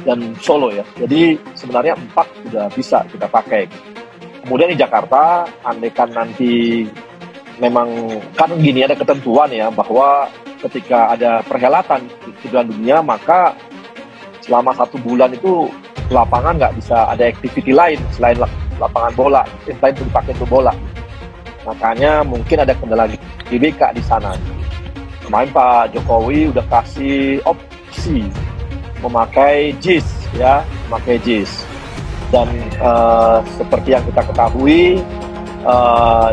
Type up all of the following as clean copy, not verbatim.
dan Solo ya. Jadi sebenarnya 4 sudah bisa kita pakai. Kemudian di Jakarta, andaikan nanti memang kan gini ada ketentuan ya bahwa ketika ada perhelatan kejuaraan dunia maka selama 1 bulan itu lapangan nggak bisa ada activity lain selain lapangan bola, selain itu dipakai untuk bola. Makanya mungkin ada kendala GBK di sana. Kemarin Pak Jokowi udah kasih opsi memakai JIS ya, memakai JIS. Dan seperti yang kita ketahui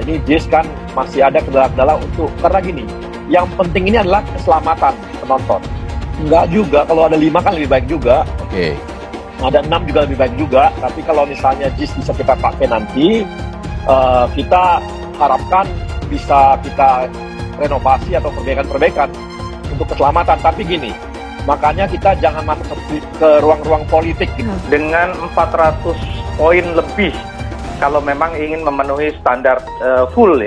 ini JIS kan masih ada kendala-kendala untuk karena gini, yang penting ini adalah keselamatan penonton. Enggak juga, kalau ada 5 kan lebih baik juga. Oke. Ada 6 juga lebih baik juga. Tapi kalau misalnya JIS bisa kita pakai nanti, kita harapkan bisa kita renovasi atau perbaikan-perbaikan untuk keselamatan. Tapi gini, makanya kita jangan masuk ke ruang-ruang politik gitu. Dengan 400 poin lebih kalau memang ingin memenuhi standar full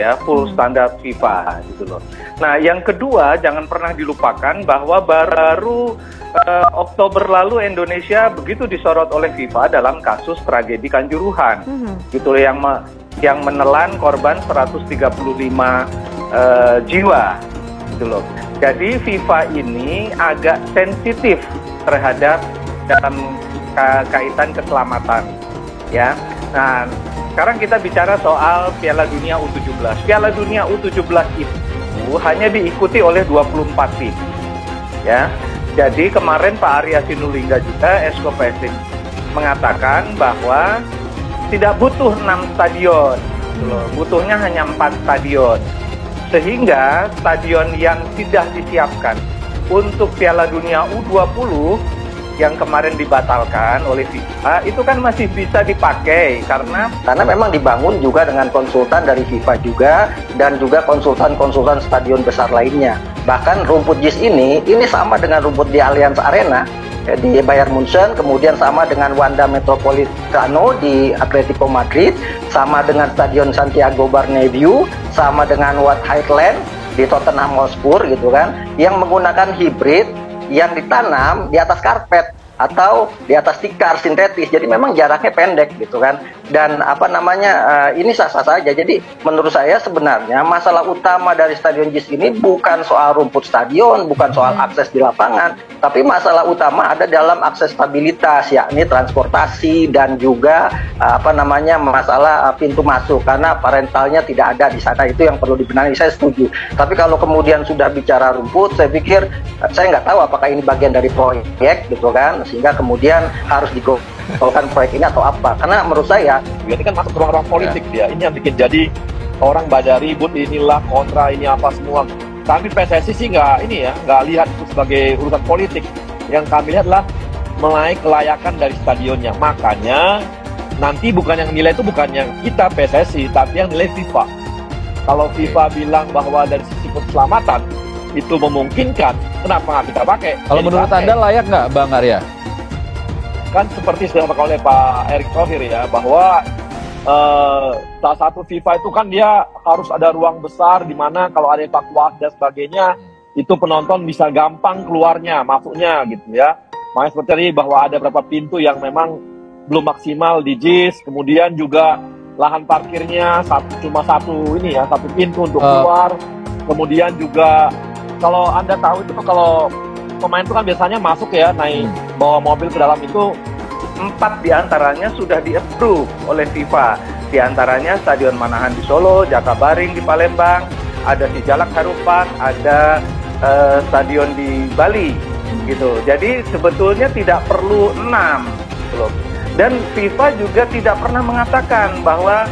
standar FIFA gitu loh. Nah, yang kedua jangan pernah dilupakan bahwa baru Oktober lalu Indonesia begitu disorot oleh FIFA dalam kasus tragedi Kanjuruhan. Gitu loh, yang menelan korban 135 jiwa gitu loh. Jadi FIFA ini agak sensitif terhadap dalam kaitan keselamatan ya. Nah, sekarang kita bicara soal Piala Dunia U17. Piala Dunia U17 itu hanya diikuti oleh 24 tim. Ya. Jadi kemarin Pak Arya Sinulinga juga Esko PSSI mengatakan bahwa tidak butuh 6 stadion. Butuhnya hanya 4 stadion. Sehingga stadion yang tidak disiapkan untuk Piala Dunia U20 yang kemarin dibatalkan oleh FIFA itu kan masih bisa dipakai karena memang dibangun juga dengan konsultan dari FIFA juga dan juga konsultan stadion besar lainnya. Bahkan rumput JIS ini sama dengan rumput di Allianz Arena di Bayern Munchen, kemudian sama dengan Wanda Metropolitano di Atletico Madrid, sama dengan Stadion Santiago Bernabeu, sama dengan White Lane di Tottenham Hotspur gitu kan, yang menggunakan hibrid yang ditanam di atas karpet atau di atas tikar sintetis. Jadi memang jaraknya pendek gitu kan. Dan ini sah-sah saja. Jadi menurut saya sebenarnya masalah utama dari Stadion JIS ini bukan soal rumput stadion, bukan soal akses di lapangan, tapi masalah utama ada dalam aksesabilitas, yakni transportasi dan juga masalah pintu masuk karena parentalnya tidak ada di sana. Itu yang perlu dibenahi, saya setuju. Tapi kalau kemudian sudah bicara rumput, saya pikir saya nggak tahu apakah ini bagian dari proyek gitu kan, sehingga kemudian harus digolkan proyek ini atau apa. Karena menurut saya ini kan masuk ke ruang-ruang politik dia. Ini yang bikin jadi orang pada ribut inilah kontra ini apa semua. Kami PSSI sih nggak lihat itu sebagai urusan politik. Yang kami lihat adalah mengenai kelayakan dari stadionnya. Makanya nanti bukan yang nilai itu bukan yang kita PSSI, tapi yang nilai FIFA. Kalau FIFA bilang bahwa dari sisi keselamatan itu memungkinkan, kenapa nggak kita pakai? Kalau menurut Anda layak nggak, Bang Arya? Kan seperti sudah disampaikan oleh Pak Erick Thohir ya, bahwa salah satu FIFA itu kan dia harus ada ruang besar di mana kalau ada evakuasi dan sebagainya, itu penonton bisa gampang keluarnya, masuknya gitu ya. Makanya seperti tadi bahwa ada beberapa pintu yang memang belum maksimal di JIS, kemudian juga lahan parkirnya cuma satu pintu untuk keluar. Kemudian juga kalau Anda tahu itu kalau pemain itu kan biasanya masuk ya, naik bawa mobil ke dalam itu 4 diantaranya sudah di-approve oleh FIFA. Diantaranya Stadion Manahan di Solo, Jakabaring di Palembang, ada Sijalak Harupat, ada stadion di Bali gitu. Jadi sebetulnya tidak perlu 6 gitu. Dan FIFA juga tidak pernah mengatakan bahwa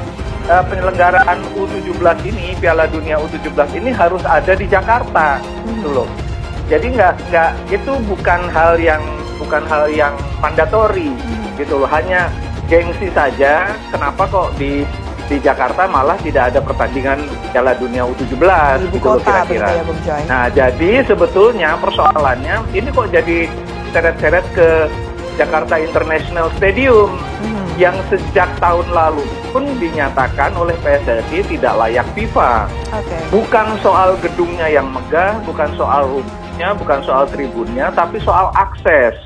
penyelenggaraan U17 ini, Piala Dunia U17 ini harus ada di Jakarta gitu loh. Jadi itu bukan hal yang mandatori gitu loh, hanya gengsi saja. Kenapa kok di Jakarta malah tidak ada pertandingan Piala Dunia U17 gitu loh kira-kira. Nah, jadi sebetulnya persoalannya ini kok jadi seret-seret ke Jakarta International Stadium yang sejak tahun lalu pun dinyatakan oleh PSSI tidak layak FIFA. Bukan soal gedungnya yang megah, bukan soal rumputnya, bukan soal tribunnya, tapi soal akses.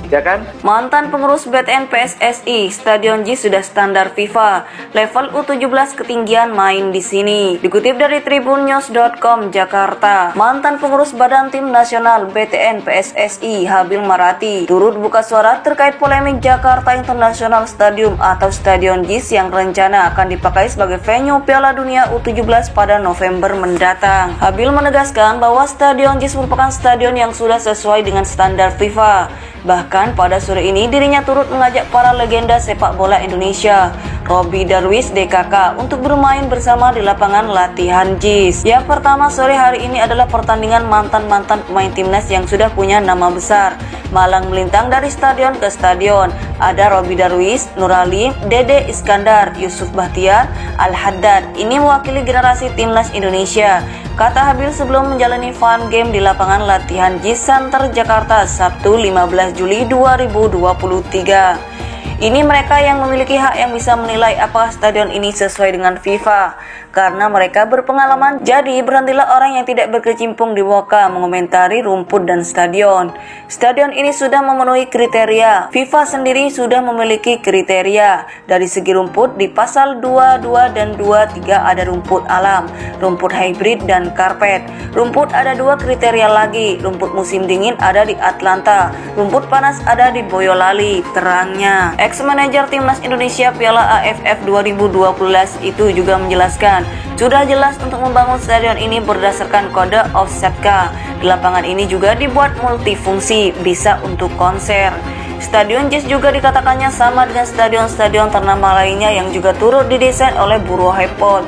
Ya kan? Mantan pengurus BTN PSSI, Stadion JIS sudah standar FIFA. Level U17 ketinggian main di sini. Dikutip dari tribunnews.com Jakarta, mantan pengurus Badan Tim Nasional BTN PSSI Habil Marati turut buka suara terkait polemik Jakarta International Stadium atau Stadion JIS yang rencana akan dipakai sebagai venue Piala Dunia U17 pada November mendatang. Habil menegaskan bahwa Stadion JIS merupakan stadion yang sudah sesuai dengan standar FIFA. Bahkan pada sore ini dirinya turut mengajak para legenda sepak bola Indonesia, Robby Darwish DKK, untuk bermain bersama di lapangan latihan JIS. Yang pertama sore hari ini adalah pertandingan mantan-mantan pemain timnas yang sudah punya nama besar, malang melintang dari stadion ke stadion. Ada Robby Darwish, Nurali, Dede Iskandar, Yusuf Bahtiar, Al-Haddad. Ini mewakili generasi timnas Indonesia, kata Habil sebelum menjalani fun game di lapangan latihan JIS Center Jakarta Sabtu 15 Juli 2023. Ini mereka yang memiliki hak yang bisa menilai apakah stadion ini sesuai dengan FIFA. Karena mereka berpengalaman, jadi berhentilah orang yang tidak berkecimpung di Woka mengomentari rumput dan stadion. Stadion ini sudah memenuhi kriteria. FIFA sendiri sudah memiliki kriteria. Dari segi rumput, di pasal 22 dan 23 ada rumput alam, rumput hybrid, dan karpet. Rumput ada 2 kriteria lagi. Rumput musim dingin ada di Atlanta, rumput panas ada di Boyolali, terangnya. Ex-manajer Timnas Indonesia Piala AFF 2012 itu juga menjelaskan, sudah jelas untuk membangun stadion ini berdasarkan kode OFSATCA. Di lapangan ini juga dibuat multifungsi, bisa untuk konser. Stadion JIS juga dikatakannya sama dengan stadion-stadion ternama lainnya yang juga turut didesain oleh Buro Happold.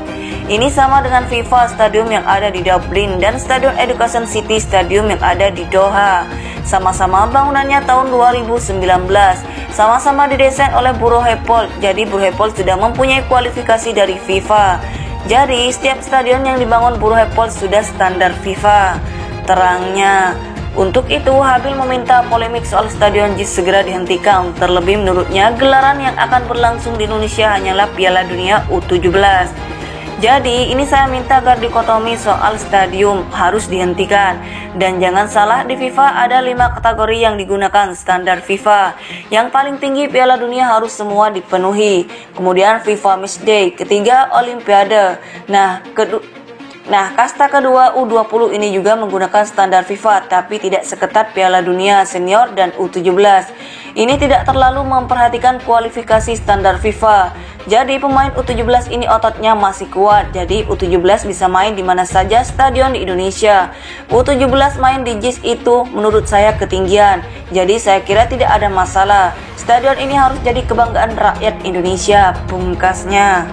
Ini sama dengan FIFA Stadium yang ada di Dublin dan Stadion Education City Stadium yang ada di Doha. Sama-sama bangunannya tahun 2019. Sama-sama didesain oleh Buro Happold. Jadi Buro Happold sudah mempunyai kualifikasi dari FIFA. Jadi setiap stadion yang dibangun Buro Happold sudah standar FIFA, terangnya. Untuk itu, Habil meminta polemik soal Stadion JIS segera dihentikan. Terlebih menurutnya, gelaran yang akan berlangsung di Indonesia hanyalah Piala Dunia U17. Jadi, ini saya minta agar dikotomi soal stadium harus dihentikan. Dan jangan salah, di FIFA ada 5 kategori yang digunakan standar FIFA. Yang paling tinggi Piala Dunia harus semua dipenuhi. Kemudian FIFA Matchday, ketiga Olimpiade. Nah, kasta kedua U20 ini juga menggunakan standar FIFA, tapi tidak seketat Piala Dunia Senior dan U17. Ini tidak terlalu memperhatikan kualifikasi standar FIFA. Jadi pemain U17 ini ototnya masih kuat, jadi U17 bisa main di mana saja stadion di Indonesia. U17 main di JIS itu menurut saya ketinggian, jadi saya kira tidak ada masalah. Stadion ini harus jadi kebanggaan rakyat Indonesia, pungkasnya.